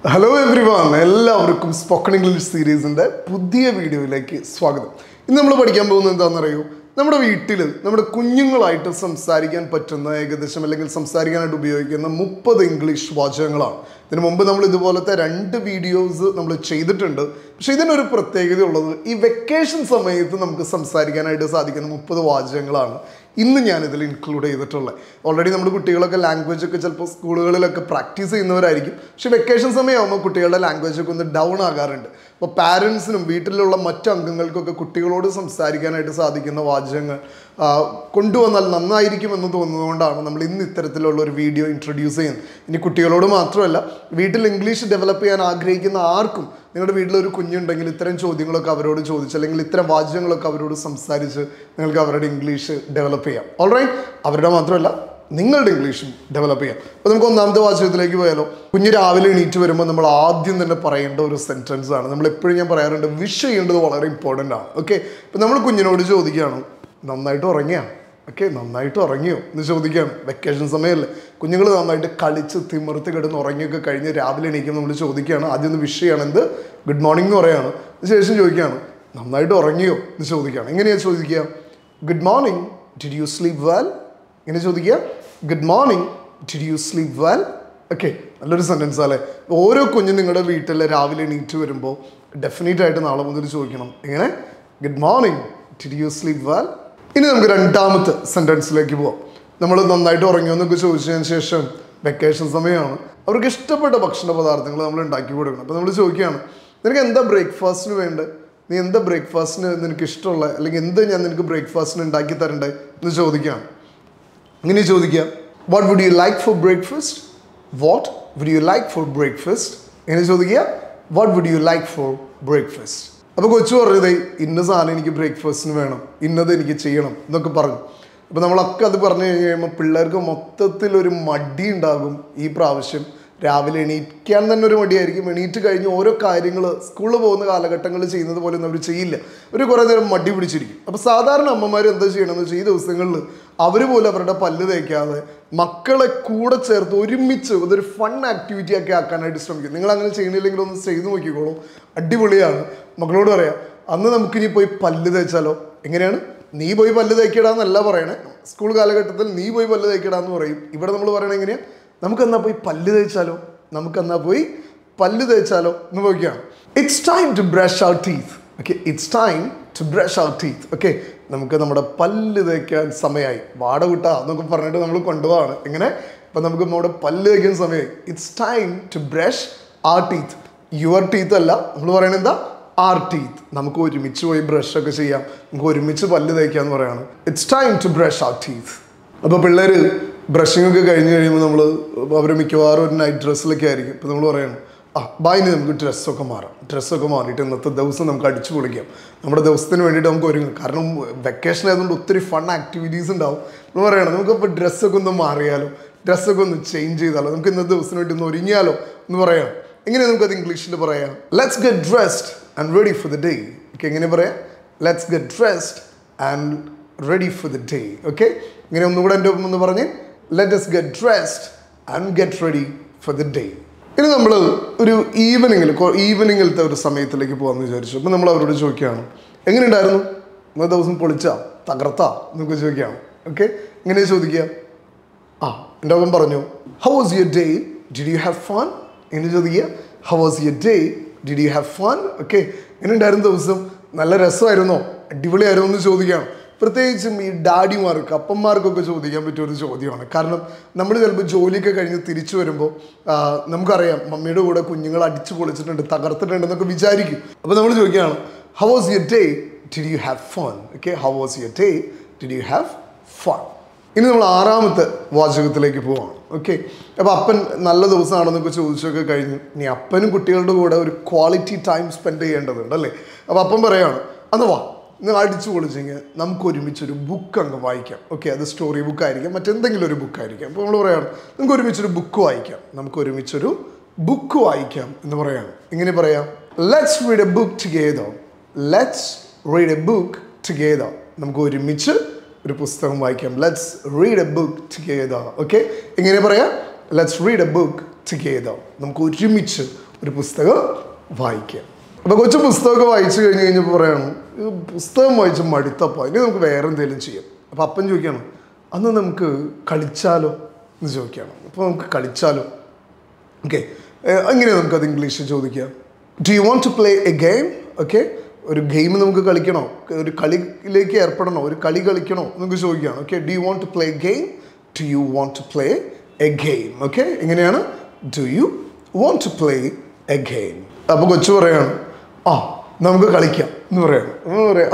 Hello everyone, എല്ലാവർക്കും spoken English സീരീസിന്റെ പുതിയ വീഡിയോയിലേക്ക് സ്വാഗതം. ഇന്ന് നമ്മൾ പഠിക്കാൻ പോകുന്നത് എന്താണെന്നറിയോ? നമ്മുടെ വീട്ടിൽ നമ്മുടെ കുഞ്ഞുങ്ങളായിട്ട് സംസാരിക്കാൻ പറ്റുന്ന ഏകദേശം അല്ലെങ്കിൽ സംസാരിക്കാനായിട്ട് ഉപയോഗിക്കുന്ന 30 ഇംഗ്ലീഷ് വാചകങ്ങളാണ്. ഇതിനു മുമ്പ് നമ്മൾ ഇതുപോലത്തെ 2 വീഡിയോസ് നമ്മൾ ചെയ്തിട്ടുണ്ട്. പക്ഷേ ഇതിനൊരു പ്രത്യേകത ഉള്ളത് ഈ വെക്കേഷൻ സമയത്ത് നമുക്ക് സംസാരിക്കാനായിട്ട് സാധിക്കുന്ന 30 വാചകങ്ങളാണ് ഇന്ന് ഞാനിതിൽ ഇൻക്ലൂഡ് ചെയ്തിട്ടുള്ളത്. ഓൾറെഡി നമ്മുടെ കുട്ടികളൊക്കെ ലാംഗ്വേജ് ഒക്കെ ചിലപ്പോൾ സ്കൂളുകളിലൊക്കെ പ്രാക്ടീസ് ചെയ്യുന്നവരായിരിക്കും. പക്ഷേ വെക്കേഷൻ സമയമാകുമ്പോൾ കുട്ടികളുടെ ലാംഗ്വേജ് ഒക്കെ ഒന്ന് ഡൗൺ ആകാറുണ്ട്. അപ്പോൾ പാരൻസിനും വീട്ടിലുള്ള മറ്റു അംഗങ്ങൾക്കൊക്കെ കുട്ടികളോട് സംസാരിക്കാനായിട്ട് സാധിക്കുന്ന വാചകങ്ങൾ കൊണ്ടുവന്നാൽ നന്നായിരിക്കുമെന്ന് തോന്നുന്നതുകൊണ്ടാണ് നമ്മൾ ഇന്ന് ഇത്തരത്തിലുള്ള ഒരു വീഡിയോ ഇൻട്രൊഡ്യൂസ് ചെയ്യുന്നത്. ഇനി കുട്ടികളോട് മാത്രമല്ല, വീട്ടിൽ ഇംഗ്ലീഷ് ഡെവലപ്പ് ചെയ്യാൻ ആഗ്രഹിക്കുന്ന ആർക്കും നിങ്ങളുടെ വീട്ടിലൊരു കുഞ്ഞുണ്ടെങ്കിൽ ഇത്തരം ചോദ്യങ്ങളൊക്കെ അവരോട് ചോദിച്ച് അല്ലെങ്കിൽ ഇത്തരം വാചകങ്ങളൊക്കെ അവരോട് സംസാരിച്ച് നിങ്ങൾക്ക് അവരുടെ ഇംഗ്ലീഷ് ഡെവലപ്പ് ചെയ്യാം. ഓൾറൈറ്റ്, അവരുടെ മാത്രമല്ല നിങ്ങളുടെ ഇംഗ്ലീഷും ഡെവലപ്പ് ചെയ്യാം. അപ്പോൾ നമുക്ക് ഒന്നാമത്തെ വാചകത്തിലേക്ക് പോയാലോ. കുഞ്ഞ് രാവിലെ എണീറ്റ് വരുമ്പോൾ നമ്മൾ ആദ്യം തന്നെ പറയേണ്ട ഒരു സെൻറ്റൻസ് ആണ്. നമ്മൾ എപ്പോഴും ഞാൻ പറയാറുണ്ട്, വിഷ് ചെയ്യേണ്ടത് വളരെ ഇമ്പോർട്ടൻ്റ് ആണ്. ഓക്കെ, ഇപ്പോൾ നമ്മൾ കുഞ്ഞിനോട് ചോദിക്കുകയാണ്, നന്നായിട്ട് ഉറങ്ങിയാ? ഓക്കെ, നന്നായിട്ട് ഉറങ്ങിയോ എന്ന് ചോദിക്കുകയാണ്. വെക്കേഷൻ സമയമല്ലേ, കുഞ്ഞുങ്ങൾ നന്നായിട്ട് കളിച്ച് തിമിർത്ത് കിടന്ന് ഉറങ്ങിയൊക്കെ കഴിഞ്ഞ് രാവിലെ എണീക്കുമ്പോൾ നമ്മൾ ചോദിക്കുകയാണ്, ആദ്യം ഒന്ന് വിഷ് ചെയ്യണം, എന്ത് ഗുഡ് മോർണിംഗ് എന്ന് പറയുകയാണ്. അതിനുശേഷം ചോദിക്കുകയാണ്, നന്നായിട്ട് ഉറങ്ങിയോ എന്ന് ചോദിക്കുകയാണ്. എങ്ങനെയാണ് ചോദിക്കുക? Good morning, did you sleep well? ഇങ്ങനെ ചോദിക്കുക, good morning, did you sleep well? Okay, നല്ലൊരു സെൻറ്റൻസ് അല്ലേ. ഓരോ കുഞ്ഞും നിങ്ങളുടെ വീട്ടിൽ രാവിലെ എണീറ്റ് വരുമ്പോൾ ഡെഫിനറ്റ് ആയിട്ട് നാളെ മുതൽ ചോദിക്കണം, എങ്ങനെ good morning, did you sleep well? ഇനി നമുക്ക് രണ്ടാമത്തെ സെൻറ്റൻസിലേക്ക് പോവാം. നമ്മൾ നന്നായിട്ട് ഉറങ്ങിയോ എന്നൊക്കെ ചോദിച്ചതിന് ശേഷം വെക്കേഷൻ സമയമാണ്, അവർക്ക് ഇഷ്ടപ്പെട്ട ഭക്ഷണ പദാർത്ഥങ്ങൾ നമ്മൾ ഉണ്ടാക്കി കൊടുക്കണം. അപ്പോൾ നമ്മൾ ചോദിക്കുകയാണ്, നിനക്ക് എന്താ ബ്രേക്ക്ഫാസ്റ്റിന് വേണ്ടത്? നീ എന്താ ബ്രേക്ക്ഫാസ്റ്റിന് നിനക്ക് ഇഷ്ടമുള്ള, അല്ലെങ്കിൽ എന്താ ഞാൻ നിനക്ക് ബ്രേക്ക്ഫാസ്റ്റിന് ഉണ്ടാക്കി തരണ്ടേ എന്ന് ചോദിക്കുകയാണ്. ഇങ്ങനെ ചോദിക്കുക, what would you like for breakfast? What would you like for breakfast? എങ്ങനെ ചോദിക്കുക, what would you like for breakfast? അപ്പോൾ കൊച്ചു പറഞ്ഞതേ ഇന്ന സാധനം എനിക്ക് ബ്രേക്ക്ഫാസ്റ്റിന് വേണം, ഇന്നത് എനിക്ക് ചെയ്യണം എന്നൊക്കെ പറഞ്ഞു. അപ്പോൾ നമ്മളൊക്കെ അത് പറഞ്ഞു കഴിഞ്ഞ് കഴിയുമ്പോൾ പിള്ളേർക്ക് മൊത്തത്തിലൊരു മടി ഉണ്ടാകും. ഈ പ്രാവശ്യം രാവിലെ എണീക്കാൻ തന്നെ ഒരു മടിയായിരിക്കും. എണീറ്റ് കഴിഞ്ഞ് ഓരോ കാര്യങ്ങൾ സ്കൂളിൽ പോകുന്ന കാലഘട്ടങ്ങളിൽ ചെയ്യുന്നത് പോലെ ഒന്നും അവർ ചെയ്യില്ല. ഒരു കുറേ നേരം മടി പിടിച്ചിരിക്കും. അപ്പോൾ സാധാരണ അമ്മമാർ എന്താ ചെയ്യണമെന്ന് വെച്ചാൽ ഈ ദിവസങ്ങളിൽ അവർ പോലും അവരുടെ പല്ല് തേക്കാതെ മക്കളെ കൂടെ ചേർത്ത് ഒരുമിച്ച് അതൊരു ഫൺ ആക്ടിവിറ്റി ഒക്കെ ആക്കാനായിട്ട് ശ്രമിക്കും. നിങ്ങൾ അങ്ങനെ ചെയ്യണില്ലെങ്കിൽ ഒന്ന് ചെയ്ത് നോക്കിക്കോളൂ, അടിപൊളിയാണ്. മക്കളോട് പറയാം, അന്ന് നമുക്കിനി പോയി പല്ല് തേച്ചാലോ? എങ്ങനെയാണ്? നീ പോയി പല്ല് തേക്കിടാന്നല്ല പറയണേ. സ്കൂൾ കാലഘട്ടത്തിൽ നീ പോയി പല്ല് തേക്കിടാന്ന് പറയും. ഇവിടെ നമ്മൾ പറയണത് എങ്ങനെയാണ്? നമുക്കെന്നാ പോയി പല്ല് തേച്ചാലോ, നമുക്കെന്നാ പോയി പല്ല് തേച്ചാലോ എന്ന് നോക്കിയാണ്. It's time to brush our teeth. Okay, it's time to brush our teeth. Okay, നമുക്ക് നമ്മുടെ പല്ല് തേക്കാൻ സമയമായി, വാട കൂട്ടാ എന്നൊക്കെ പറഞ്ഞിട്ട് നമ്മൾ കൊണ്ടുപോവാണ്. എങ്ങനെ? ഇപ്പം നമുക്ക് നമ്മുടെ പല്ല് തേക്കാൻ സമയമായി. It's time to brush our teeth. Your teeth അല്ല, നമ്മൾ പറയണത് എന്താ? Our teeth. നമുക്ക് ഒരുമിച്ച് പോയി ബ്രഷ് ഒക്കെ ചെയ്യാം, നമുക്ക് ഒരുമിച്ച് പല്ല് തേക്കാന്ന് പറയാണ്. It's time to brush our teeth. അപ്പോൾ പിള്ളേർ ബ്രഷിംഗ് ഒക്കെ കഴിഞ്ഞ് കഴിയുമ്പോൾ നമ്മൾ അവർ മിക്കവാറും ഒരു നൈറ്റ് ഡ്രസ്സിലൊക്കെ ആയിരിക്കും. ഇപ്പോൾ നമ്മൾ പറയണം, ബായിന് നമുക്ക് ഡ്രസ്സൊക്കെ മാറാം, ഡ്രസ്സൊക്കെ മാറിയിട്ട് ഇന്നത്തെ ദിവസം നമുക്ക് അടിച്ചു പൊളിക്കാം, നമ്മുടെ ദിവസത്തിന് വേണ്ടിയിട്ട് നമുക്ക് ഒരുങ്ങും. കാരണം വെക്കേഷൻ ആയതുകൊണ്ട് ഒത്തിരി ഫൺ ആക്ടിവിറ്റീസ് ഉണ്ടാവും. നമ്മൾ പറയണം, നമുക്കിപ്പോൾ ഡ്രസ്സൊക്കെ ഒന്ന് മാറിയാലോ, ഡ്രസ്സൊക്കെ ഒന്ന് ചേഞ്ച് ചെയ്താലോ, നമുക്ക് ഇന്നത്തെ ദിവസത്തിന് വേണ്ടി ഒന്ന് ഒരുങ്ങിയാലോ എന്ന് പറയാം. എങ്ങനെ നമുക്കത് ഇംഗ്ലീഷിൽ പറയാം? Let's get dressed and ready for the day. Okay, എങ്ങനെ പറയാം? Let's get dressed and ready for the day. Okay, ഇങ്ങനെ ഒന്നുകൂടെ എൻ്റെ ഒപ്പം ഒന്ന് പറഞ്ഞ്, let us get dressed and get ready for the day. ഇനി നമ്മൾ ഒരു ഈവനിങ്ങിലത്തെ ഒരു സമയത്തിലേക്ക് പോകാമെന്ന് വിചാരിച്ചു. അപ്പോൾ നമ്മൾ അവരോട് ചോദിക്കുകയാണ്, എങ്ങനെയുണ്ടായിരുന്നു ഇന്നത്തെ ദിവസം? പൊളിച്ചാ, തകർത്താ എന്നൊക്കെ ചോദിക്കുകയാണ്. ഓക്കെ, ഇങ്ങനെ ചോദിക്കുക. എൻ്റെ ഒപ്പം പറഞ്ഞു, how was your day, did you have fun? എങ്ങനെ ചോദിക്കുക, how was your day, did you have fun? Okay, എങ്ങനെയുണ്ടായിരുന്ന ദിവസം? നല്ല രസമായിരുന്നോ, അടിപൊളിയായിരുന്നോ എന്ന് ചോദിക്കുകയാണ്. പ്രത്യേകിച്ചും ഈ ഡാഡിമാർക്ക്, അപ്പന്മാർക്കൊക്കെ ചോദിക്കാൻ പറ്റിയ ഒരു ചോദ്യമാണ്. കാരണം നമ്മൾ ചിലപ്പോൾ ജോലിയൊക്കെ കഴിഞ്ഞ് തിരിച്ചു വരുമ്പോൾ നമുക്കറിയാം മമ്മിയുടെ കൂടെ കുഞ്ഞുങ്ങൾ അടിച്ചു പൊളിച്ചിട്ടുണ്ട്, തകർത്തിട്ടുണ്ടെന്നൊക്കെ വിചാരിക്കും. അപ്പോൾ നമ്മൾ ചോദിക്കുകയാണ്, how was your day, did you have fun? Okay, how was your day, did you have fun? ഇനി നമ്മൾ 6ാമത്തെ വാചകത്തിലേക്ക് പോവാണ്. ഓക്കെ, അപ്പോൾ അപ്പൻ നല്ല ദിവസമാണെന്നൊക്കെ ചോദിച്ചൊക്കെ കഴിഞ്ഞു. ഇനി അപ്പനും കുട്ടികളുടെ കൂടെ ഒരു ക്വാളിറ്റി ടൈം സ്പെൻഡ് ചെയ്യേണ്ടതുണ്ട് അല്ലേ. അപ്പോൾ അപ്പൻ പറയാണ്, അന്ന് വാ, നിങ്ങൾ അടിച്ചു പൊളിച്ചെങ്കിൽ നമുക്ക് ഒരുമിച്ചൊരു ബുക്ക് അങ്ങ് വായിക്കാം. ഓക്കെ, അത് സ്റ്റോറി ബുക്കായിരിക്കാം, മറ്റെന്തെങ്കിലും ഒരു ബുക്കായിരിക്കാം. അപ്പോൾ നമ്മൾ പറയാണ്, നമുക്ക് ഒരുമിച്ചൊരു ബുക്ക് വായിക്കാം, നമുക്ക് ഒരുമിച്ചൊരു ബുക്ക് വായിക്കാം എന്ന് പറയാണ്. ഇങ്ങനെ പറയാം, let's read A book together. Let's read A book together. നമുക്ക് ഒരുമിച്ച് ഒരു പുസ്തകം വായിക്കാം. Let's read A book together. Okay, എങ്ങനെ പറയാം? Let's read A book together. നമുക്ക് ഒരുമിച്ച് ഒരു പുസ്തകം വായിക്കുക. അപ്പോൾ കൊച്ചു പുസ്തകമൊക്കെ വായിച്ചു കഴിഞ്ഞപ്പോൾ പറയണം, പുസ്തകം വായിച്ച് മടുത്തപ്പോൾ ഇനി നമുക്ക് വേറെ എന്തെങ്കിലും ചെയ്യാം. അപ്പോൾ അപ്പൻ ചോദിക്കുകയാണ്, അന്ന് നമുക്ക് കളിച്ചാലോ എന്ന് ചോദിക്കുകയാണ്. അപ്പോൾ നമുക്ക് കളിച്ചാലോ, ഓക്കെ, എങ്ങനെയാണ് നമുക്കത് ഇംഗ്ലീഷിൽ ചോദിക്കാം? Do you want to play a game? Okay, ഒരു ഗെയിം നമുക്ക് കളിക്കണോ, ഒരു കളിയിലേക്ക് ഏർപ്പെടണോ, ഒരു കളി കളിക്കണോ നമുക്ക് ചോദിക്കുകയാണ്. Okay, do you want to play game? Do you want to play a game? Okay, എങ്ങനെയാണ്? Do you want to play a game? അപ്പോൾ കൊച്ചു പറയാണ്, ആ നമുക്ക് കളിക്കാം എന്ന് പറയണം.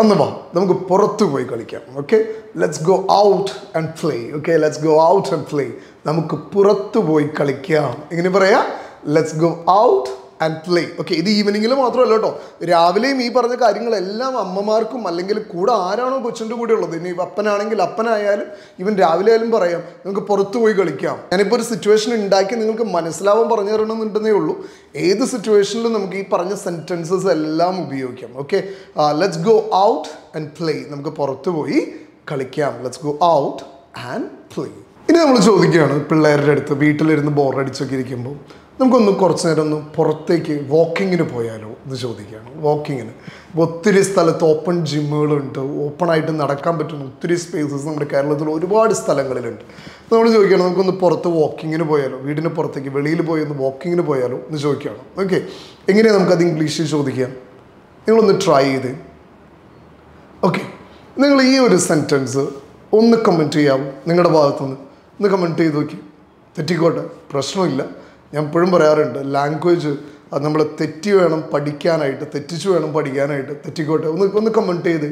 അന്ന് വാ നമുക്ക് പുറത്ത് പോയി കളിക്കാം. Okay, let's go out and play. Okay, let's go out and play. നമുക്ക് പുറത്ത് പോയി കളിക്കാം. എങ്ങനെ പറയാം? Let's go out and play. Okay, ഇത് ഈവനിങ്ങിൽ മാത്രമല്ല കേട്ടോ, രാവിലെയും ഈ പറഞ്ഞ കാര്യങ്ങളെല്ലാം അമ്മമാർക്കും അല്ലെങ്കിൽ കൂടെ ആരാണോ കൊച്ചിൻ്റെ കൂടെ ഉള്ളത്, ഇനി അപ്പനാണെങ്കിൽ അപ്പനായാലും ഇവൻ രാവിലെ ആയാലും പറയാം നമുക്ക് പുറത്ത് പോയി കളിക്കാം. ഞാനിപ്പോൾ ഒരു സിറ്റുവേഷൻ ഉണ്ടാക്കി നിങ്ങൾക്ക് മനസ്സിലാവാൻ പറഞ്ഞു തരണമെന്നുണ്ടെന്നേ ഉള്ളൂ. ഏത് സിറ്റുവേഷനിലും നമുക്ക് ഈ പറഞ്ഞ സെൻറ്റൻസസ് എല്ലാം ഉപയോഗിക്കാം. Okay, let's go out and play. നമുക്ക് പുറത്ത് പോയി കളിക്കാം. Let's go out and play. ഇനി നമ്മൾ ചോദിക്കുകയാണ് പിള്ളേരുടെ അടുത്ത്, വീട്ടിലിരുന്ന് ബോറടിച്ചൊക്കെ ഇരിക്കുമ്പോൾ നമുക്കൊന്ന് കുറച്ച് നേരം ഒന്ന് പുറത്തേക്ക് വാക്കിങ്ങിന് പോയാലോ എന്ന് ചോദിക്കുകയാണ്. വാക്കിങ്ങിന് ഒത്തിരി സ്ഥലത്ത് ഓപ്പൺ ജിമ്മുകളുണ്ട്, ഓപ്പണായിട്ട് നടക്കാൻ പറ്റുന്ന ഒത്തിരി സ്പേസസ് നമ്മുടെ കേരളത്തിൽ ഒരുപാട് സ്ഥലങ്ങളിലുണ്ട്. നമ്മൾ ചോദിക്കുകയാണ് നമുക്കൊന്ന് പുറത്ത് വാക്കിങ്ങിന് പോയാലോ, വീടിന് പുറത്തേക്ക് വെളിയിൽ പോയി ഒന്ന് വാക്കിങ്ങിന് പോയാലോ എന്ന് ചോദിക്കുകയാണ്. ഓക്കെ, എങ്ങനെയാണ് നമുക്കത് ഇംഗ്ലീഷിൽ ചോദിക്കാം? നിങ്ങളൊന്ന് ട്രൈ ചെയ്ത്. ഓക്കെ, നിങ്ങൾ ഈ ഒരു സെൻറ്റൻസ് ഒന്ന് കമൻറ്റ് ചെയ്യാവും നിങ്ങളുടെ ഭാഗത്തുനിന്ന്. ഒന്ന് കമൻറ്റ് ചെയ്ത് നോക്കി. തെറ്റിക്കോട്ടെ, പ്രശ്നമില്ല. ഞാൻ എപ്പോഴും പറയാറുണ്ട്, ലാംഗ്വേജ് അത് നമ്മൾ തെറ്റി വേണം പഠിക്കാനായിട്ട്, തെറ്റിച്ച് വേണം പഠിക്കാനായിട്ട്. തെറ്റിക്കോട്ടെ, ഒന്ന് കമൻറ്റ് ചെയ്ത്.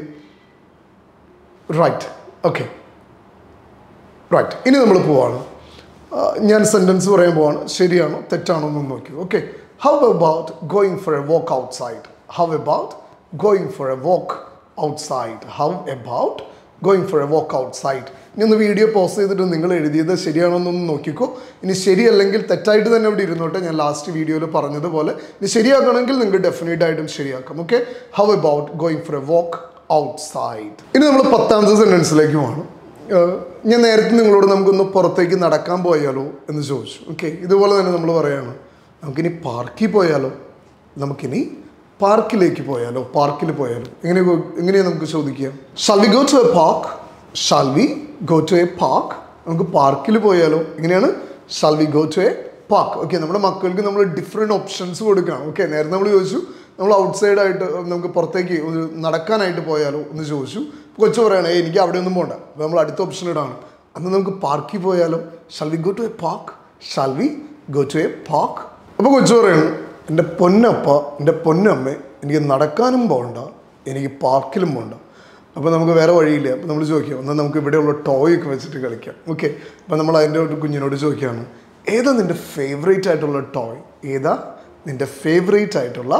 Right, okay, right. ഇനി നമ്മൾ പോവാണ്, ഞാൻ സെൻറ്റൻസ് പറയാൻ പോവാണ്. ശരിയാണോ തെറ്റാണോ എന്ന് നോക്കി. Okay, how about going for a walk outside? How about going for a walk outside? How about going for a walk outside? ഇനി ഒന്ന് വീഡിയോ പോസ്റ്റ് ചെയ്തിട്ട് നിങ്ങൾ എഴുതിയത് ശരിയാണോ എന്നൊന്ന് നോക്കിക്കോ. ഇനി ശരിയല്ലെങ്കിൽ തെറ്റായിട്ട് തന്നെ ഇവിടെ ഇരുന്നോട്ടെ. ഞാൻ ലാസ്റ്റ് വീഡിയോയിൽ പറഞ്ഞതുപോലെ ഇനി ശരിയാക്കണമെങ്കിൽ നിങ്ങൾക്ക് ഡെഫിനറ്റ് ആയിട്ടും ശരിയാക്കാം. Okay, how about going for a walk outside? ഇനി നമ്മൾ 10ാമത്തെ സെൻറ്റൻസിലേക്ക് പോകണം. ഞാൻ നേരത്തെ നിങ്ങളോട് നമുക്കൊന്ന് പുറത്തേക്ക് നടക്കാൻ പോയാലോ എന്ന് ചോദിച്ചു. ഓക്കെ, ഇതുപോലെ തന്നെ നമ്മൾ പറയാണ് നമുക്കിനി പാർക്കിൽ പോയാലോ, നമുക്കിനി പാർക്കിലേക്ക് പോയാലോ, പാർക്കിൽ പോയാലോ. എങ്ങനെയാണ് നമുക്ക് ചോദിക്കാം? Shall we go to a park? Shall we go to a park? നമുക്ക് പാർക്കിൽ പോയാലോ. എങ്ങനെയാണ്? Shall we go to a park? Okay, നമ്മുടെ മക്കൾക്ക് നമ്മൾ ഡിഫറെൻറ്റ് ഓപ്ഷൻസ് കൊടുക്കുകയാണ്. ഓക്കെ, നേരത്തെ നമ്മൾ ചോദിച്ചു നമ്മൾ ഔട്ട്സൈഡായിട്ട് നമുക്ക് പുറത്തേക്ക് ഒരു നടക്കാനായിട്ട് പോയാലോ എന്ന് ചോദിച്ചു. കൊച്ചു പറയണേ എനിക്ക് അവിടെ ഒന്നും പോകണ്ട. അപ്പോൾ നമ്മൾ അടുത്ത ഓപ്ഷൻ ഇടാണ്, അന്ന് നമുക്ക് പാർക്കിൽ പോയാലോ. Shall we go to a park? Shall we go to a park? അപ്പോൾ കൊച്ചു പറയണം, എൻ്റെ പൊന്നപ്പ, എൻ്റെ പൊന്നമ്മ, എനിക്ക് നടക്കാനും പോകണ്ട, എനിക്ക് പാർക്കിലും പോകണ്ട. അപ്പോൾ നമുക്ക് വേറെ വഴിയില്ല. അപ്പോൾ നമ്മൾ ചോദിക്കാം, എന്നാൽ നമുക്ക് ഇവിടെയുള്ള ടോയ് ഒക്കെ വെച്ചിട്ട് കളിക്കാം. ഓക്കെ, അപ്പോൾ നമ്മൾ അതിൻ്റെ ഒരു കുഞ്ഞിനോട് ചോദിക്കുകയാണ്, ഏതാ നിൻ്റെ ഫേവറേറ്റ് ആയിട്ടുള്ള ടോയ്? ഏതാ നിൻ്റെ ഫേവറേറ്റ് ആയിട്ടുള്ള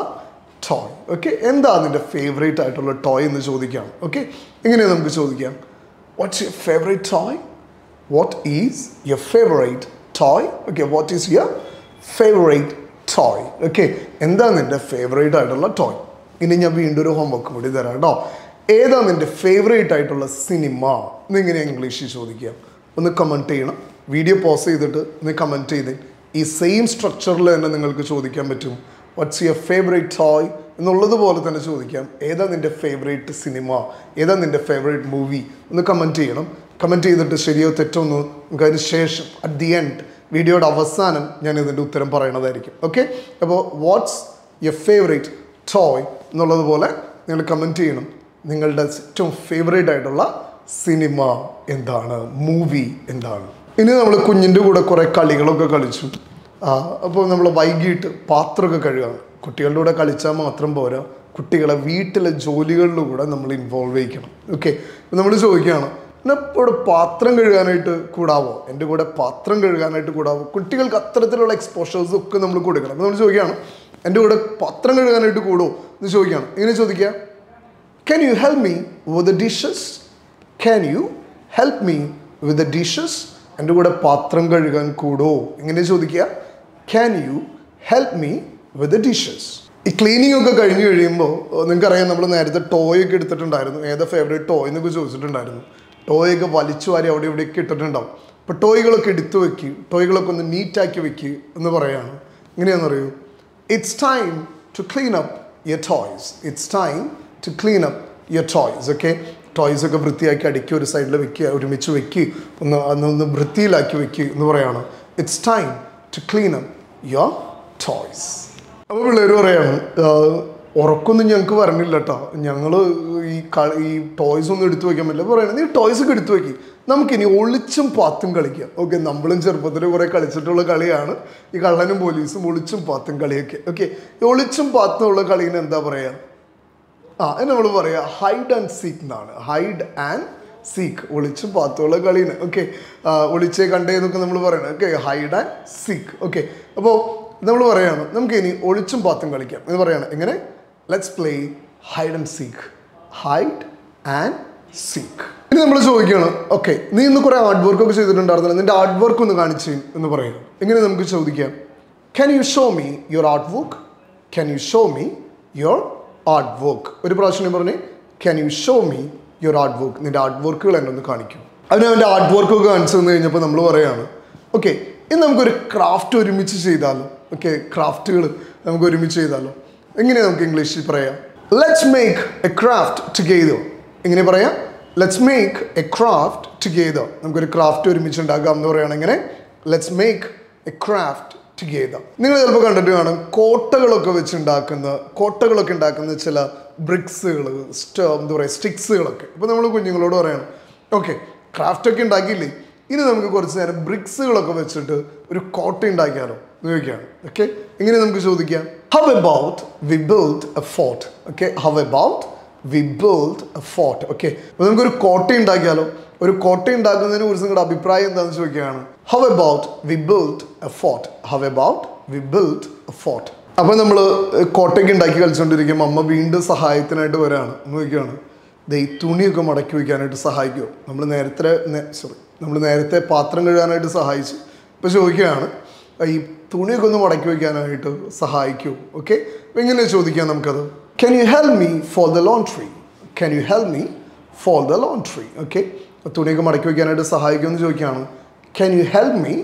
ടോയ്? ഓക്കെ, എന്താ നിൻ്റെ ഫേവറേറ്റ് ആയിട്ടുള്ള ടോയ് എന്ന് ചോദിക്കാം. ഓക്കെ, എങ്ങനെയാണ് നമുക്ക് ചോദിക്കാം? What's your favourite toy? What is your favourite toy? Okay, what is your favourite toy? Okay, എന്താ നിൻ്റെ ഫേവറേറ്റ് ആയിട്ടുള്ള ടോയ്? ഇനി ഞാൻ വീണ്ടും ഒരു ഹോംവർക്ക് കൂടി തരാം കേട്ടോ. ഏതാ നിൻ്റെ ഫേവറേറ്റ് ആയിട്ടുള്ള സിനിമ എന്നിങ്ങനെയാണ് ഇംഗ്ലീഷിൽ ചോദിക്കുക. ഒന്ന് കമൻറ്റ് ചെയ്യണം. വീഡിയോ പോസ് ചെയ്തിട്ട് ഒന്ന് കമൻറ്റ് ചെയ്ത് ഈ സെയിം സ്ട്രക്ചറിൽ തന്നെ നിങ്ങൾക്ക് ചോദിക്കാൻ പറ്റും. വാട്ട്സ് യുവർ ഫേവറേറ്റ് ടോയ് എന്നുള്ളതുപോലെ തന്നെ ചോദിക്കാം. ഏതാ നിൻ്റെ ഫേവറേറ്റ് സിനിമ? ഏതാ നിൻ്റെ ഫേവറേറ്റ് മൂവി? ഒന്ന് കമൻറ്റ് ചെയ്യണം. കമൻറ്റ് ചെയ്തിട്ട് ശരിയോ തെറ്റോ എന്ന് നമുക്ക് അതിന് ശേഷം അറ്റ് ദി എൻഡ് വീഡിയോയുടെ അവസാനം ഞാൻ ഇതിൻ്റെ ഉത്തരം പറയണതായിരിക്കും. ഓക്കെ, അപ്പോൾ വാട്ട്സ് യുവർ ഫേവറേറ്റ് ടോയ് എന്നുള്ളതുപോലെ നിങ്ങൾ കമൻറ്റ് ചെയ്യണം. നിങ്ങളുടെ ഏറ്റവും ഫേവറേറ്റ് ആയിട്ടുള്ള സിനിമ എന്താണ്, മൂവി എന്താണ്? ഇനി നമ്മൾ കുഞ്ഞിൻ്റെ കൂടെ കുറേ കളികളൊക്കെ കളിച്ചു. അപ്പോൾ നമ്മൾ വൈകിട്ട് പാത്രമൊക്കെ കഴുകാണ്. കുട്ടികളുടെ കൂടെ കളിച്ചാൽ മാത്രം പോരാ, കുട്ടികളെ വീട്ടിലെ ജോലികളിലൂടെ നമ്മൾ ഇൻവോൾവ് ചെയ്യിക്കണം. ഓക്കെ, നമ്മൾ ചോദിക്കുകയാണ്, എന്നെ ഇവിടെ പാത്രം കഴുകാനായിട്ട് കൂടാവോ? എൻ്റെ കൂടെ പാത്രം കഴുകാനായിട്ട് കൂടാവോ? കുട്ടികൾക്ക് അത്തരത്തിലുള്ള എക്സ്പോഷേഴ്സ് ഒക്കെ നമ്മൾ കൊടുക്കണം. അപ്പോൾ നമ്മൾ ചോദിക്കുകയാണ്, എൻ്റെ കൂടെ പാത്രം കഴുകാനായിട്ട് കൂടുമോ എന്ന് ചോദിക്കുകയാണ്. എങ്ങനെ ചോദിക്കുക? Can you help me with the dishes? Can you help me with the dishes? എൻ്റെ കൂടെ പാത്രം കഴുകാൻ കൂടുമോ? എങ്ങനെ ചോദിക്കുക? Can you help me with the dishes? ഈ ക്ലീനിങ് ഒക്കെ കഴിഞ്ഞ് കഴിയുമ്പോൾ നിങ്ങൾക്കറിയാം, നമ്മൾ നേരത്തെ ടോയ് ഒക്കെ എടുത്തിട്ടുണ്ടായിരുന്നു. ഏതാ ഫേവറേറ്റ് ടോയ് എന്നൊക്കെ ചോദിച്ചിട്ടുണ്ടായിരുന്നു. ടോയ് ഒക്കെ വലിച്ചു വാരി അവിടെ ഇവിടെയൊക്കെ ഇട്ടിട്ടുണ്ടാവും. അപ്പോൾ ടോയ്കളൊക്കെ എടുത്തു വെക്കുക, ടോയ്കളൊക്കെ ഒന്ന് നീറ്റാക്കി വെക്കുക എന്ന് പറയുകയാണ്. എങ്ങനെയാണെന്ന് അറിയൂ? It's time to clean up your toys. It's time to clean up your toys. Okay? Toys ഒക്കെ വൃത്തിയാക്കി അടുക്കി ഒരു സൈഡിൽ വെക്കുക, ഒരുമിച്ച് വെക്കുക, ഒന്ന് വൃത്തിയിലാക്കി വെക്കുക എന്ന് പറയാണ്. It's time to clean up your toys. അപ്പോൾ പിള്ളേർ പറയാണ് ഉറക്കൊന്നും ഞങ്ങൾക്ക് വരണില്ല കേട്ടോ, ഞങ്ങൾ ഈ ടോയ്സ് ഒന്നും എടുത്തു വയ്ക്കാൻ പറ്റില്ല. പറയണത് നീ ടോയ്സ് ഒക്കെ എടുത്തു വയ്ക്കി, നമുക്കിനി ഒളിച്ചും പാത്തും കളിക്കാം. ഓക്കെ, നമ്മളും ചെറുപ്പത്തിൽ കുറേ കളിച്ചിട്ടുള്ള കളിയാണ് ഈ കള്ളനും പോലീസും ഒളിച്ചും പാത്തും കളിയൊക്കെ. ഓക്കെ, ഈ ഒളിച്ചും പാത്തും ഉള്ള കളീനെ എന്താ പറയുക? നമ്മൾ പറയുക ഹൈഡ് ആൻഡ് സീക്ക് എന്നാണ്. ഹൈഡ് ആൻഡ് സീക്ക്, ഒളിച്ചും പാത്തുള്ള കളീന്. ഓക്കെ, ഒളിച്ചേ കണ്ടേ എന്നൊക്കെ നമ്മൾ പറയണം. Okay, hide and seek. Okay, അപ്പോൾ നമ്മൾ പറയാണ് നമുക്ക് ഇനി ഒളിച്ചും പാത്തും കളിക്കാം എന്ന് പറയാണ്. എങ്ങനെ? Let's play hide and seek. Hide and seek. ഇനി നമ്മൾ ചോദിക്കുകയാണ്, ഓക്കെ നീ ഇന്ന് കുറേ ആർട്ട് വർക്കൊക്കെ ചെയ്തിട്ടുണ്ടായിരുന്നല്ലോ, നിൻ്റെ ആർട്ട് വർക്ക് ഒന്ന് കാണിച്ചു എന്ന് പറയുക. എങ്ങനെ നമുക്ക് ചോദിക്കാം? Can you show me your art work? Can you show me your art work? ഒരു പ്രാവശ്യം പറഞ്ഞേ, can you show me your art work? നിൻ്റെ ആർട്ട് വർക്കുകൾ എന്നെ ഒന്ന് കാണിക്കും. അവന് അവൻ്റെ ആർട്ട് വർക്കൊക്കെ കാണിച്ചു തന്നു കഴിഞ്ഞപ്പോൾ നമ്മൾ പറയുകയാണ്, ഓക്കെ ഇനി നമുക്കൊരു ക്രാഫ്റ്റ് ഒരുമിച്ച് ചെയ്താലോ? ഓക്കെ, ക്രാഫ്റ്റുകൾ നമുക്ക് ഒരുമിച്ച് ചെയ്താലോ? എങ്ങനെയാണ് നമുക്ക് ഇംഗ്ലീഷിൽ പറയാം? Let's make A craft together. എങ്ങനെ പറയാം? Let's make A craft together. നമുക്കൊരു ക്രാഫ്റ്റ് ഒരുമിച്ച് ഉണ്ടാക്കാം എന്ന് പറയുകയാണ്. എങ്ങനെ? Let's make A craft together. നിങ്ങൾ ചിലപ്പോൾ കണ്ടിട്ട് കാണും കോട്ടകളൊക്കെ ഉണ്ടാക്കുന്ന ചില ബ്രിക്സുകൾ, എന്താ പറയുക, സ്റ്റിക്സുകളൊക്കെ. അപ്പോൾ നമ്മൾ കുഞ്ഞുങ്ങളോട് പറയണം, ഓക്കെ ക്രാഫ്റ്റൊക്കെ ഉണ്ടാക്കിയില്ലേ, ഇനി നമുക്ക് കുറച്ച് നേരം ബ്രിക്സുകളൊക്കെ വെച്ചിട്ട് ഒരു കോട്ട ഉണ്ടാക്കിയാലോ എന്ന് ചോദിക്കുകയാണ്. ഓക്കെ, എങ്ങനെ നമുക്ക് ചോദിക്കാം? How about we build A fort? Okay, how about we build A fort? Okay, അപ്പോൾ നമുക്കൊരു കോട്ട ഉണ്ടാക്കിയാലോ? ഒരു കോട്ട ഉണ്ടാക്കുന്നതിനെ കുറിച്ച് നിങ്ങളുടെ അഭിപ്രായം എന്താണെന്ന് ചോദിക്കുകയാണ്. How about we build A fort? How about we build A fort? അപ്പോൾ നമ്മൾ കോട്ടയ്ക്ക് ഉണ്ടാക്കി കളിച്ചുകൊണ്ടിരിക്കുമ്പോൾ അമ്മ വീണ്ടും സഹായത്തിനായിട്ട് വരാണ് എന്ന് ചോദിക്കുകയാണ്. ഈ തുണിയൊക്കെ മടക്കി വയ്ക്കാനായിട്ട് സഹായിക്കുമോ? നമ്മൾ നേരത്തെ പാത്രം കഴുകാനായിട്ട് സഹായിച്ചു, ഇപ്പോൾ ചോദിക്കുകയാണ് ഈ തുണിയൊക്കെ ഒന്ന് മടക്കി വയ്ക്കാനായിട്ട് സഹായിക്കുമോ? ഓക്കെ, അപ്പോൾ എങ്ങനെ ചോദിക്കാം നമുക്കത്? Can you help me for the laundry? Can you help me for the laundry? Okay, തുണിയൊക്കെ മടക്കി വയ്ക്കാനായിട്ട് സഹായിക്കുമെന്ന് ചോദിക്കുകയാണ്. Can you help me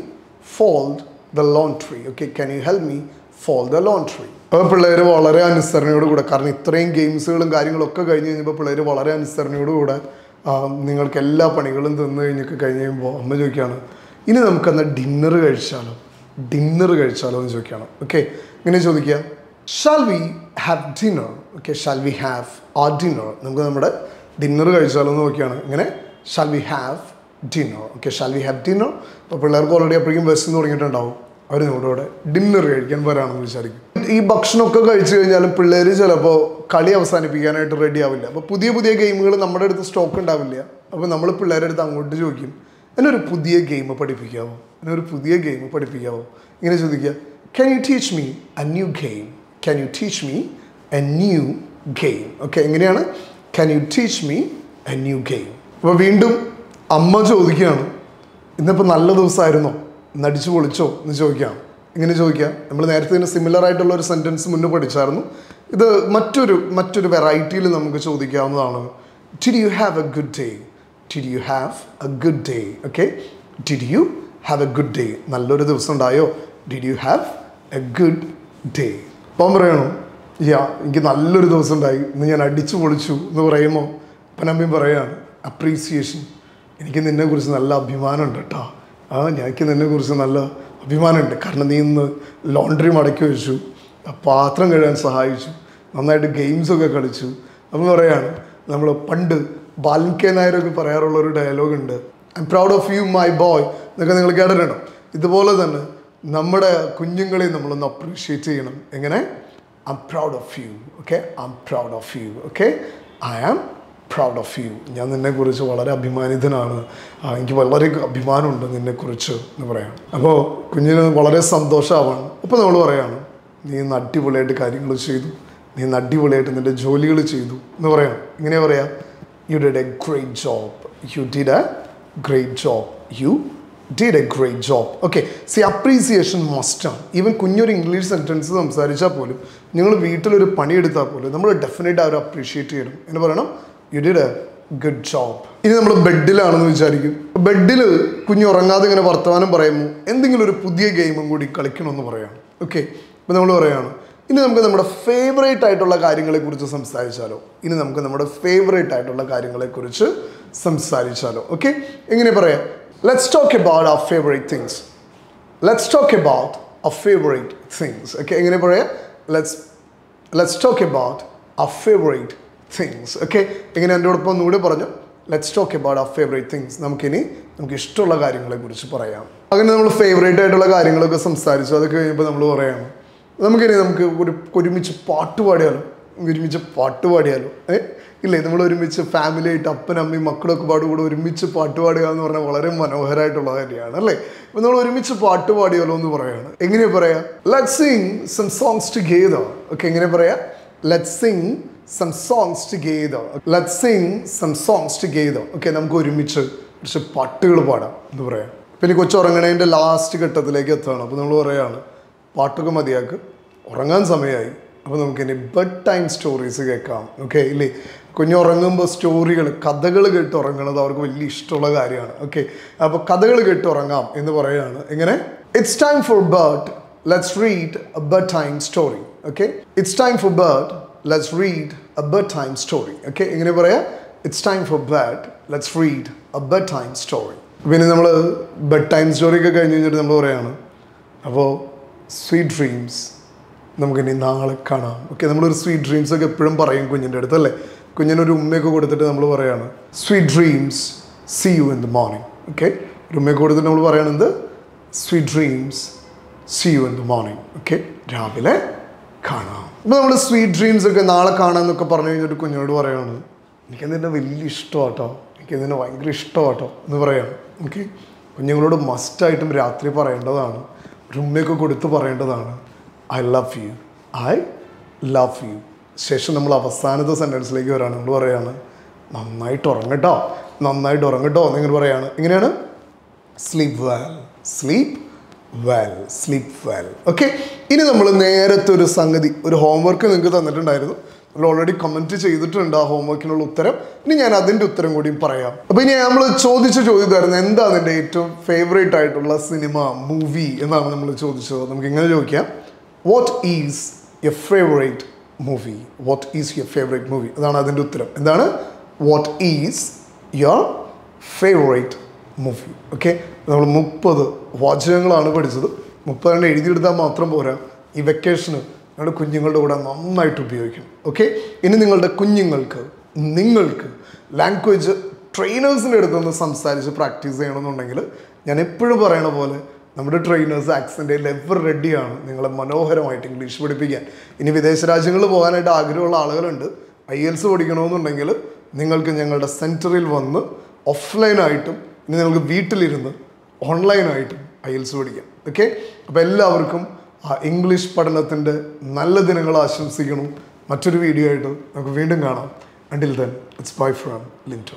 fold the laundry? Okay, can you help me fold the laundry? അപ്പോൾ പിള്ളേർ വളരെ അനുസരണയോടുകൂടെ, കാരണം ഇത്രയും ഗെയിംസുകളും കാര്യങ്ങളൊക്കെ കഴിഞ്ഞ് കഴിഞ്ഞപ്പോൾ പിള്ളേർ വളരെ അനുസരണയോടുകൂടെ നിങ്ങൾക്ക് എല്ലാ പണികളും തന്നു കഴിഞ്ഞൊക്കെ കഴിഞ്ഞ് കഴിയുമ്പോൾ അമ്മ ചോദിക്കുകയാണ്, ഇനി നമുക്കെന്നാൽ ഡിന്നർ കഴിച്ചാലോ എന്ന് ചോദിക്കുകയാണ്. ഓക്കെ, ഇങ്ങനെ ചോദിക്കുക, shall we have dinner? Okay, shall we have our dinner? നമുക്ക് നമ്മുടെ ഡിന്നർ കഴിച്ചാലോ എന്ന് നോക്കിയാണ്. ഇങ്ങനെ shall we have dinner? Okay, shall we have dinner? അപ്പോൾ പിള്ളേർക്ക് ഓൾറെഡി അപ്പോഴേക്കും ബസ്സിൽ തുടങ്ങിയിട്ടുണ്ടാവും, അവർ നമ്മുടെ ഡിന്നർ കഴിക്കാൻ വരാണെന്ന് വിചാരിക്കും. ഈ ഭക്ഷണമൊക്കെ കഴിച്ചു കഴിഞ്ഞാലും പിള്ളേർ ചിലപ്പോൾ കളി അവസാനിപ്പിക്കാനായിട്ട് റെഡി ആവില്ല. അപ്പോൾ പുതിയ ഗെയിമുകൾ നമ്മുടെ അടുത്ത് സ്റ്റോക്ക് ഉണ്ടാവില്ല. അപ്പോൾ നമ്മൾ പിള്ളേരുടെ അടുത്ത് അങ്ങോട്ട് ചോദിക്കും, എന്നൊരു പുതിയ ഗെയിം പഠിപ്പിക്കാമോ? ഇങ്ങനെ ചോദിക്കുക, can you teach me a new game? Can you teach me a new game? Okay, എങ്ങനെയാണ്? Can you teach me a new game? അപ്പോൾ വീണ്ടും അമ്മ ചോദിക്കുകയാണ്, ഇന്നിപ്പോൾ നല്ല ദിവസമായിരുന്നോ, ഇന്ന് അടിച്ചു പൊളിച്ചോ എന്ന് ചോദിക്കാം. ഇങ്ങനെ ചോദിക്കാം. നമ്മൾ നേരത്തെ തന്നെ സിമിലർ ആയിട്ടുള്ള ഒരു സെൻറ്റൻസ് മുന്നേ പഠിച്ചായിരുന്നു. ഇത് മറ്റൊരു വെറൈറ്റിയിൽ നമുക്ക് ചോദിക്കാവുന്നതാണ്. Did you have a good day? Did you have a good day? Okay, did you have a good day? നല്ലൊരു ദിവസം ഉണ്ടായോ? Did you have a good day? അപ്പം പറയണോ, എനിക്ക് നല്ലൊരു ദിവസം ഉണ്ടായി, ഇന്ന് ഞാൻ അടിച്ചു പൊളിച്ചു എന്ന് പറയുമ്പോൾ പനമ്മയും പറയുകയാണ്, അപ്രീസിയേഷൻ, എനിക്ക് നിന്നെക്കുറിച്ച് നല്ല അഭിമാനമുണ്ട് കേട്ടോ. എനിക്ക് നിന്നെക്കുറിച്ച് നല്ല അഭിമാനമുണ്ട്, കാരണം നീ ഇന്ന് ലോണ്ട്രി മടക്കി വെച്ചു, പാത്രം കഴുകാൻ സഹായിച്ചു, നന്നായിട്ട് ഗെയിംസൊക്കെ കളിച്ചു. അപ്പം പറയാണ്, നമ്മൾ പണ്ട് ബാലൻ കെ നായരൊക്കെ പറയാറുള്ളൊരു ഡയലോഗുണ്ട്, I am proud of you my boy എന്നൊക്കെ നിങ്ങൾ കേട്ടിട്ടുണ്ടോ? ഇതുപോലെ തന്നെ നമ്മുടെ കുഞ്ഞുങ്ങളെ നമ്മളൊന്ന് അപ്രീഷിയേറ്റ് ചെയ്യണം. എങ്ങനെ? I am proud of you. Okay, I am proud of you. Okay, I am proud of you. ഞാൻ നിന്നെക്കുറിച്ച് വളരെ അഭിമാനിതനാണ്, എനിക്ക് വളരെ അഭിമാനമുണ്ട് നിന്നെക്കുറിച്ച് എന്ന് പറയാം. അപ്പോൾ കുഞ്ഞിന് വളരെ സന്തോഷമാവാണ്. അപ്പോൾ നമ്മൾ പറയാണ്, നീ ഇന്ന് അടിപൊളിയായിട്ട് കാര്യങ്ങൾ ചെയ്തു, നീ ഇന്ന് അടിപൊളിയായിട്ട് നിൻ്റെ ജോലികൾ ചെയ്തു എന്ന് പറയാം. ഇങ്ങനെ പറയാം, you did a great job, you did a great job, you did a great job. Okay, see, appreciation must ആണ്. ഈവൻ കുഞ്ഞൊരു ഇംഗ്ലീഷ് സെൻറ്റൻസ് സംസാരിച്ചാൽ പോലും, നിങ്ങൾ വീട്ടിലൊരു പണിയെടുത്താൽ പോലും നമ്മൾ ഡെഫിനറ്റ് അവർ അപ്രീഷിയേറ്റ് ചെയ്യണം. എന്ന് പറയണം, U did A good job. ഇനി നമ്മൾ ബെഡിലാണെന്ന് വിചാരിക്കും. ബെഡിൽ കുഞ്ഞ് ഉറങ്ങാതെ ഇങ്ങനെ വർത്തമാനം പറയുമ്പോൾ എന്തെങ്കിലും ഒരു പുതിയ ഗെയിമും കൂടി കളിക്കണമെന്ന് പറയാണ്. ഓക്കെ, അപ്പോൾ നമ്മൾ പറയാണ്, ഇനി നമുക്ക് നമ്മുടെ ഫേവറേറ്റ് ആയിട്ടുള്ള കാര്യങ്ങളെക്കുറിച്ച് സംസാരിച്ചാലോ? ഓക്കെ, എങ്ങനെ പറയാം? Let's talk about our favourite things. Okay, എങ്ങനെ പറയാം? Let's talk about our favourite things. Okay, എങ്ങനെ എൻ്റെ ഒപ്പം ഒന്നുകൂടി പറഞ്ഞു? Let's talk about our favourite things. നമുക്ക് ഇഷ്ടമുള്ള കാര്യങ്ങളെക്കുറിച്ച് പറയാം. അങ്ങനെ നമ്മൾ ഫേവറേറ്റ് ആയിട്ടുള്ള കാര്യങ്ങളൊക്കെ സംസാരിച്ചു. അതൊക്കെ കഴിയുമ്പോൾ നമ്മൾ പറയാണ് നമുക്ക് ഒരുമിച്ച് പാട്ട് പാടിയാലോ? ഇല്ലേ, നമ്മൾ ഒരുമിച്ച് ഫാമിലി ആയിട്ട് അപ്പനും അമ്മയും മക്കളൊക്കെ കൂടെ ഒരുമിച്ച് പാട്ട് പാടുക എന്ന് പറഞ്ഞാൽ വളരെ മനോഹരമായിട്ടുള്ള കാര്യമാണ് അല്ലേ? അപ്പോൾ നമ്മൾ ഒരുമിച്ച് പാട്ട് പാടിയാലോ എന്ന് പറയാണ്. എങ്ങനെയാ പറയാ? Let's sing some songs together. Okay, എങ്ങനെ പറയാ? Let's sing some songs together. Okay, നമുക്ക് ഒരുമിച്ച് കുറച്ച് പാട്ടുകൾ പാടാം എന്ന് പറയാം. പിന്നെ കൊച്ചുറങ്ങണേൻ്റെ ലാസ്റ്റ് ഘട്ടത്തിലേക്ക് എത്തുകയാണ്. അപ്പോൾ നമ്മൾ പറയാണ് പാട്ടൊക്കെ മതിയാക്ക്, ഉറങ്ങാൻ സമയമായി. അപ്പോൾ നമുക്കിനി ബെഡ് ടൈം സ്റ്റോറീസ് കേൾക്കാം. ഓക്കെ ഇല്ലേ, കുഞ്ഞുറങ്ങുമ്പോൾ കഥകൾ കേട്ട് ഉറങ്ങുന്നത് അവർക്ക് വലിയ ഇഷ്ടമുള്ള കാര്യമാണ്. ഓക്കെ, അപ്പോൾ കഥകൾ കേട്ട് ഉറങ്ങാം എന്ന് പറയുകയാണ്. എങ്ങനെ? It's time for bed, let's read A bed time story. Okay, it's time for bed, let's read A bed time story. Okay, എങ്ങനെ പറയാം? It's time for bed, let's read A bed time story. പിന്നെ നമ്മൾ bed time story ഒക്കെ കഴിഞ്ഞ് കഴിഞ്ഞിട്ട് നമ്മൾ പറയാണ് അപ്പോൾ സ്വീറ്റ് ഡ്രീംസ്, നമുക്കിനി നാളെ കാണാം. ഓക്കെ, നമ്മളൊരു സ്വീറ്റ് ഡ്രീംസ് ഒക്കെ എപ്പോഴും പറയും കുഞ്ഞിൻ്റെ അടുത്ത് അല്ലേ? കുഞ്ഞിനൊരു ഉമ്മയൊക്കെ കൊടുത്തിട്ട് നമ്മൾ പറയാണ് sweet dreams, see you in the morning. Okay, ഒരു ഉമ്മയൊക്കെ കൊടുത്തിട്ട് നമ്മൾ പറയണത് sweet dreams, see you in the morning. Okay, രാവിലെ കാണാം. അപ്പോൾ നമ്മൾ സ്വീറ്റ് ഡ്രീംസ് ഒക്കെ നാളെ കാണാമെന്നൊക്കെ പറഞ്ഞു കഴിഞ്ഞിട്ട് കുഞ്ഞിനോട് പറയാണ് എനിക്കതിൻ്റെ വലിയ ഇഷ്ടമാട്ടോ, എനിക്കതിനെ ഭയങ്കര ഇഷ്ടമാട്ടോ എന്ന് പറയാണ്. ഓക്കെ, കുഞ്ഞുങ്ങളോട് മസ്റ്റായിട്ടും രാത്രി പറയേണ്ടതാണ്, ഒരു ഉമ്മയൊക്കെ കൊടുത്ത് പറയേണ്ടതാണ് ഐ ലവ് യു. ശേഷം നമ്മൾ അവസാനത്തെ സെൻറ്റൻസിലേക്ക് വരാണ്. നമ്മൾ പറയാണ് നന്നായിട്ട് ഉറങ്ങട്ടോ എന്നിങ്ങനെ പറയാണ്. എങ്ങനെയാണ്? Sleep well. ഓക്കെ, ഇനി നമ്മൾ നേരത്തെ ഒരു സംഗതി, ഒരു ഹോംവർക്ക് നിങ്ങൾക്ക് തന്നിട്ടുണ്ടായിരുന്നു. നമ്മൾ ഓൾറെഡി കമൻറ്റ് ചെയ്തിട്ടുണ്ട് ആ ഹോംവർക്കിനുള്ള ഉത്തരം. ഇനി ഞാൻ അതിൻ്റെ ഉത്തരം കൂടിയും പറയാം. അപ്പോൾ ഇനി നമ്മൾ ചോദ്യമായിരുന്നു എന്താണ് എൻ്റെ ഏറ്റവും ഫേവറേറ്റ് ആയിട്ടുള്ള സിനിമ, മൂവി എന്നാണ് നമ്മൾ ചോദിച്ചത്. നമുക്ക് ഇങ്ങനെ ചോദിക്കാം, what is your favourite movie? അതാണ് അതിൻ്റെ ഉത്തരം. എന്താണ്? What is your favourite movie? Okay, നമ്മൾ 30 വാചകങ്ങളാണ് പഠിച്ചത്. 30 എഴുതിയെടുത്താൽ മാത്രം പോരാ. ഈ വെക്കേഷന് നിങ്ങളുടെ കുഞ്ഞുങ്ങളുടെ കൂടെ നന്നായിട്ട് ഉപയോഗിക്കണം. ഓക്കെ, ഇനി നിങ്ങൾക്ക് ലാംഗ്വേജ് ട്രെയിനേഴ്സിൻ്റെ അടുത്തൊന്ന് സംസാരിച്ച് പ്രാക്ടീസ് ചെയ്യണമെന്നുണ്ടെങ്കിൽ ഞാൻ എപ്പോഴും പറയണ പോലെ നമ്മുടെ ട്രെയിനേഴ്സ് ആക്സെൻ്റ് എവർ റെഡിയാണ് നിങ്ങളെ മനോഹരമായിട്ട് ഇംഗ്ലീഷ് പഠിപ്പിക്കാൻ. ഇനി വിദേശ രാജ്യങ്ങളിൽ പോകാനായിട്ട് ആഗ്രഹമുള്ള ആളുകളുണ്ട്. IELTS പഠിക്കണമെന്നുണ്ടെങ്കിൽ നിങ്ങൾക്ക് ഞങ്ങളുടെ സെൻറ്ററിൽ വന്ന് ഓഫ്ലൈനായിട്ടും ഇനി നിങ്ങൾക്ക് വീട്ടിലിരുന്ന് ഓൺലൈനായിട്ടും IELTS പഠിക്കാം. ഓക്കെ, അപ്പോൾ എല്ലാവർക്കും ഇംഗ്ലീഷ് പഠനത്തിൻ്റെ നല്ല ദിനങ്ങൾ ആശംസിക്കണം. മറ്റൊരു വീഡിയോ ആയിട്ട് നമുക്ക് വീണ്ടും കാണാം. Until then, it's bye from Linto.